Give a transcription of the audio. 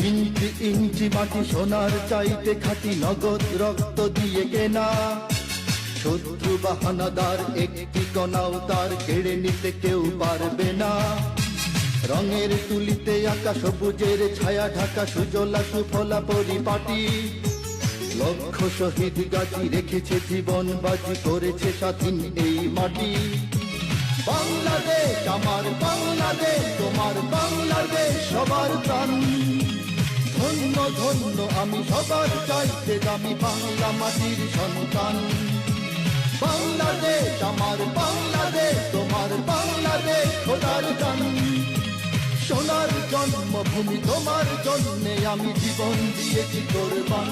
ইঞ্চি ইঞ্চি মাটি সোনার চাইতে খাঁটি, নগদ রক্ত দিয়ে কেনা। শত্রু বাহানাদার একটি কণাও তার কেড়ে নিতে কেউ পারবে না। রঙের তুলিতে আঁকা সবুজের ছায়া ঢাকা সুজলা সুফলা পরিপাটি। লক্ষ শহীদ গাছি রেখেছে জীবন বাজি, করেছে স্বাধীন এই মাটি। বাংলাদেশ আমার বাংলাদেশ, তোমার বাংলাদেশ সবার প্রাণ। ধন্য ধন্য আমি সবার চাইতে দামি বাংলা মাটির সন্তান। বাংলাদেশ আমার বাংলাদেশ, তোমার বাংলাদেশ খোদার দান। সোনার জন্মভূমি তোমার জন্যে আমি জীবন দিয়েছি কোরবান।